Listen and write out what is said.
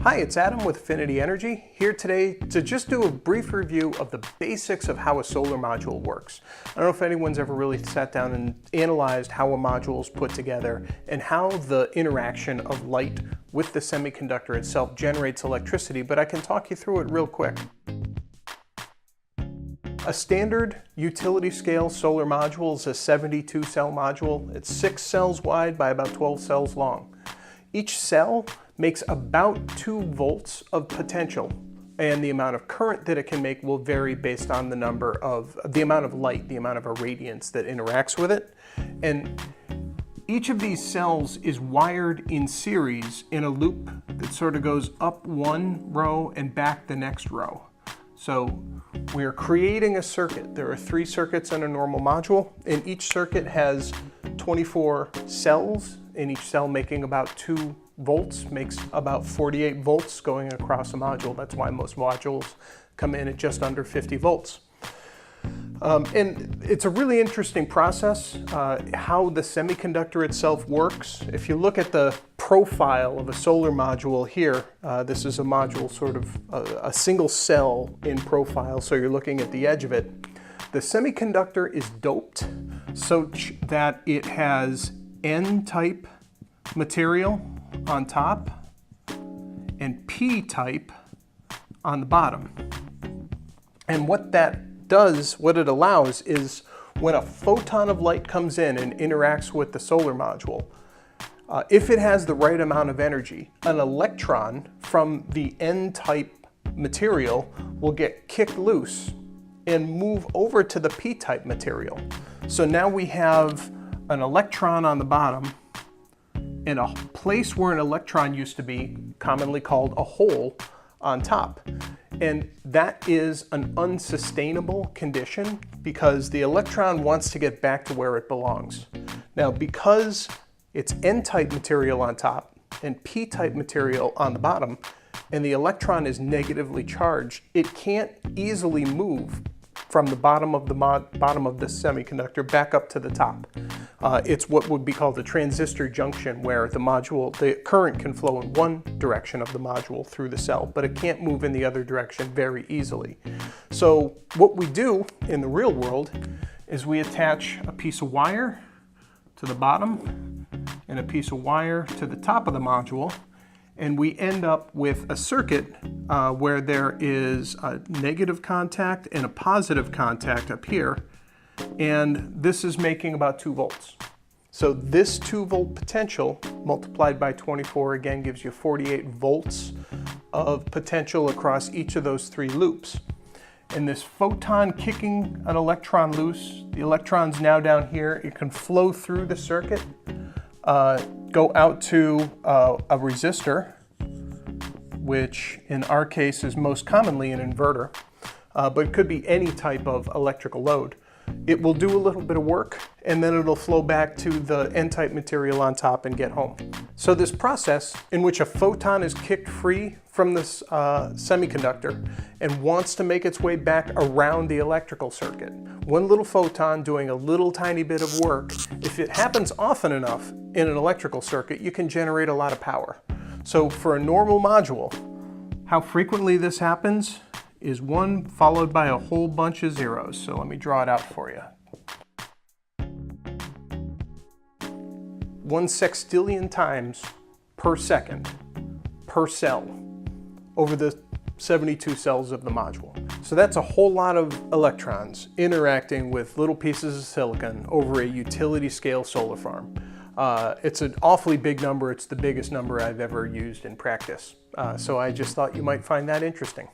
Hi, it's Adam with Affinity Energy, here today to just do a brief review of the basics of how a solar module works. I don't know if anyone's ever really sat down and analyzed how a module is put together and how the interaction of light with the semiconductor itself generates electricity, but I can talk you through it real quick. A standard utility scale solar module is a 72 cell module. It's 6 cells wide by about 12 cells long. Each cell makes about 2 volts of potential, and the amount of current that it can make will vary based on the amount of light, the amount of irradiance that interacts with it. And each of these cells is wired in series in a loop that sort of goes up one row and back the next row. So we're creating a circuit. There are 3 circuits in a normal module, and each circuit has 24 cells, and each cell making about 2 volts makes about 48 volts going across a module. That's why most modules come in at just under 50 volts. And it's a really interesting process, how the semiconductor itself works. If you look at the profile of a solar module here, this is a module sort of a single cell in profile, so you're looking at the edge of it. The semiconductor is doped such that it has N-type material on top and P-type on the bottom. And what that does, what it allows, is when a photon of light comes in and interacts with the solar module, if it has the right amount of energy, an electron from the N-type material will get kicked loose and move over to the P-type material. So now we have an electron on the bottom in a place where an electron used to be, commonly called a hole, on top. And that is an unsustainable condition because the electron wants to get back to where it belongs. Now, because it's N-type material on top and P-type material on the bottom, and the electron is negatively charged, it can't easily move from the bottom of the semiconductor back up to the top. It's what would be called a transistor junction, where the current can flow in one direction of the module through the cell, but it can't move in the other direction very easily. So what we do in the real world is we attach a piece of wire to the bottom and a piece of wire to the top of the module, and we end up with a circuit where there is a negative contact and a positive contact up here, and this is making about 2 volts. So this 2 volt potential multiplied by 24 again gives you 48 volts of potential across each of those 3 loops. And this photon kicking an electron loose, the electron's now down here, it can flow through the circuit, go out to a resistor, which in our case is most commonly an inverter, but it could be any type of electrical load. It will do a little bit of work, and then it'll flow back to the N-type material on top and get home. So this process in which a photon is kicked free from this semiconductor and wants to make its way back around the electrical circuit. One little photon doing a little tiny bit of work, if it happens often enough in an electrical circuit, you can generate a lot of power. So for a normal module, how frequently this happens is 1 followed by a whole bunch of zeros. So let me draw it out for you. 1 sextillion times per second per cell over the 72 cells of the module. So that's a whole lot of electrons interacting with little pieces of silicon over a utility scale solar farm. It's an awfully big number. It's the biggest number I've ever used in practice. So I just thought you might find that interesting.